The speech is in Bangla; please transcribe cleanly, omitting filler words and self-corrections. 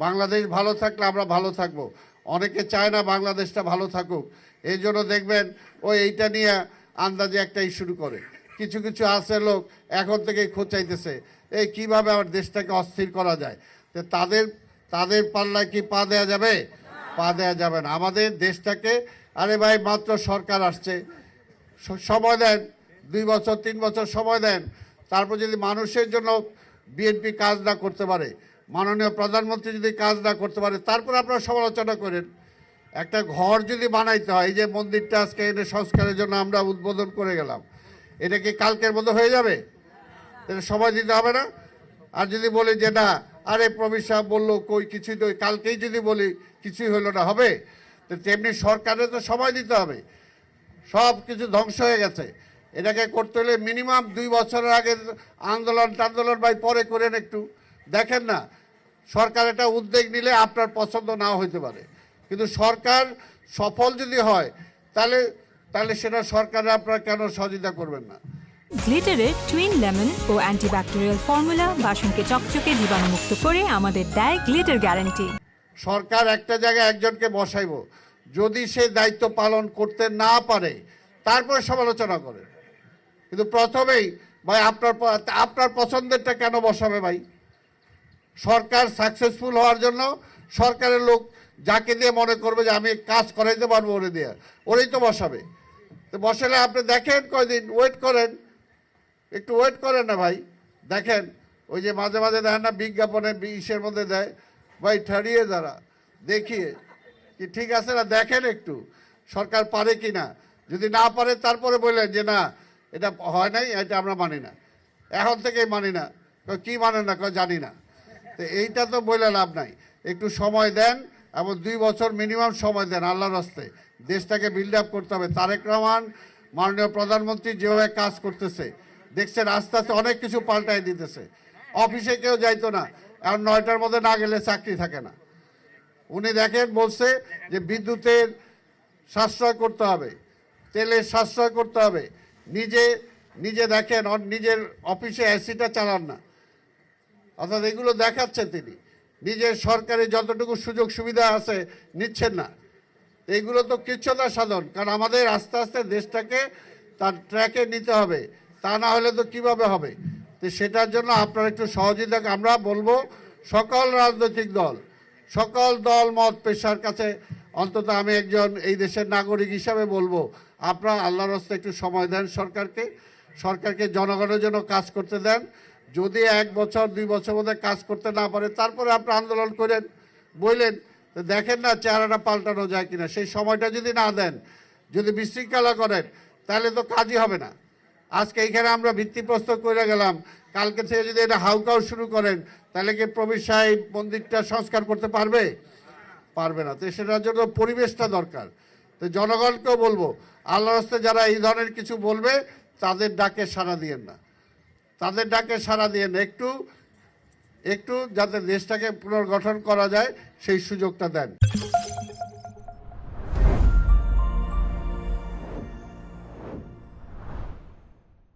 বাংলাদেশ ভালো থাকলে আমরা ভালো থাকব। অনেকে চায় না বাংলাদেশটা ভালো থাকুক, এই জন্য দেখবেন এইটা নিয়ে আন্দাজে একটাই শুরু করে। কিছু কিছু আছে লোক এখন থেকেই খোঁচাইতেছে কিভাবে আমার দেশটাকে অস্থির করা যায়। তো তাদের পাল্লায় কি পা দেওয়া যাবে? পা দেওয়া যাবে না। আমাদের দেশটাকে, আরে ভাই মাত্র সরকার আসছে, সময় দেন, 2 বছর 3 বছর সময় দেন। তারপর যদি মানুষের জন্য বিএনপি কাজ না করতে পারে, মাননীয় প্রধানমন্ত্রী যদি কাজ না করতে পারে, তারপর আপনারা সমালোচনা করেন। একটা ঘর যদি বানাইতে হয়, এই যে মন্দিরটা আজকে এনে সংস্কারের জন্য আমরা উদ্বোধন করে গেলাম, এটা কি কালকের মতো হয়ে যাবে? এটা সময় দিতে হবে না? আর যদি বলি যে না, আরে প্রবীর সাহেব বললো কই কিছুই তো, কালকেই যদি বলি কিছুই হলো না, হবে? তো তেমনি সরকারের তো সময় দিতে হবে। সব কিছু ধ্বংস হয়ে গেছে, এটাকে করতে হলে মিনিমাম 2 বছরের আগে আন্দোলন ভাই পরে করেন, একটু দেখেন না। সরকার একটা উদ্যোগ নিলে আপনার পছন্দ নাও হইতে পারে, কিন্তু সরকার সফল যদি হয় তাহলে সেটা সরকারে আপনারা কেন সহযোগিতা করবেন না? গ্লিটারের টুইন লেমন ও অ্যান্টিব্যাকটেরিয়াল ফর্মুলা বাসনকে চকচকে জীবাণুমুক্ত করে আমাদের দেয় গ্লিটার গ্যারান্টি। সরকার একটা জায়গায় একজনকে বসাইব, যদি সে দায়িত্ব পালন করতে না পারে তারপরে সমালোচনা করে। কিন্তু প্রথমেই ভাই আপনার পছন্দেরটা কেন বসাবে ভাই? সরকার সাকসেসফুল হওয়ার জন্য সরকারের লোক যাকে দিয়ে মনে করবে যে আমি কাজ করাইতে পারবো ওরে দিয়ে, ওরেই তো বসাবে। তো বসালে আপনি দেখেন কয়দিন ওয়েট করেন, একটু ওয়েট করেন না ভাই। দেখেন ওই যে মাঝে মাঝে দেখেন না বিজ্ঞাপনে ইসের মধ্যে দেয়, ভাই ঠাড়িয়ে যারা দেখিয়ে কি ঠিক আছে না, দেখেন একটু সরকার পারে কি না। যদি না পারে তারপরে বললেন যে না এটা হয় নাই, এটা আমরা মানি না, এখন থেকেই মানি না। কি মানেন না? জানি না। তো এইটা তো বলে লাভ নাই, একটু সময় দেন এবং 2 বছর মিনিমাম সময় দেন। আল্লাহর রাস্তায় দেশটাকে বিল্ড আপ করতে হবে। তারেক রহমান মাননীয় প্রধানমন্ত্রী যেভাবে কাজ করতেছে দেখছেন, আস্তে আস্তে অনেক কিছু পাল্টাই দিতেছে। অফিসে কেউ যাইতো না, এখন 9টার মধ্যে না গেলে চাকরি থাকে না। উনি দেখেন বলছে যে বিদ্যুতের সাশ্রয় করতে হবে, তেলের সাশ্রয় করতে হবে। নিজে দেখেন নিজের অফিসে এসিটা চালান না, অর্থাৎ এগুলো দেখাচ্ছেন তিনি। নিজের সরকারি যতটুকু সুযোগ সুবিধা আছে নিচ্ছেন না। এইগুলো তো কৃচ্ছ্রতা সাধন, কারণ আমাদের আস্তে আস্তে দেশটাকে তার ট্র্যাকে নিতে হবে, তা না হলে তো কিভাবে হবে? তো সেটার জন্য আপনারা একটু সহযোগিতা আমরা বলবো। সকল রাজনৈতিক দল, সকল দল মত পেশার কাছে, অন্তত আমি একজন এই দেশের নাগরিক হিসাবে বলবো, আপনারা আল্লাহর রাস্তায় একটু সময় দেন সরকারকে জনগণের জন্য কাজ করতে দেন। যদি 1 বছর 2 বছর মধ্যে কাজ করতে না পারে তারপরে আপনারা আন্দোলন করেন, বললেন দেখেন না চেহারাটা পাল্টানো যায় কিনা। সেই সময়টা যদি না দেন, যদি বিশৃঙ্খলা করেন, তাহলে তো কাজই হবে না। আজকে এইখানে আমরা ভিত্তিপ্রস্তর করে গেলাম, কালকে থেকে যদি এটা হাউকাউ শুরু করেন, তাহলে কি প্রবীর সাহেব মন্দিরটা সংস্কার করতে পারবে? পারবে না। তো সেটার জন্য পরিবেশটা দরকার। তো জনগণকেও বলবো, আল্লাহর রাস্তায় যারা এই ধরনের কিছু বলবে তাদের ডাকে সাড়া দিয়েন না, একটু যাতে দেশটাকে পুনর্গঠন করা যায় সেই সুযোগটা দেন।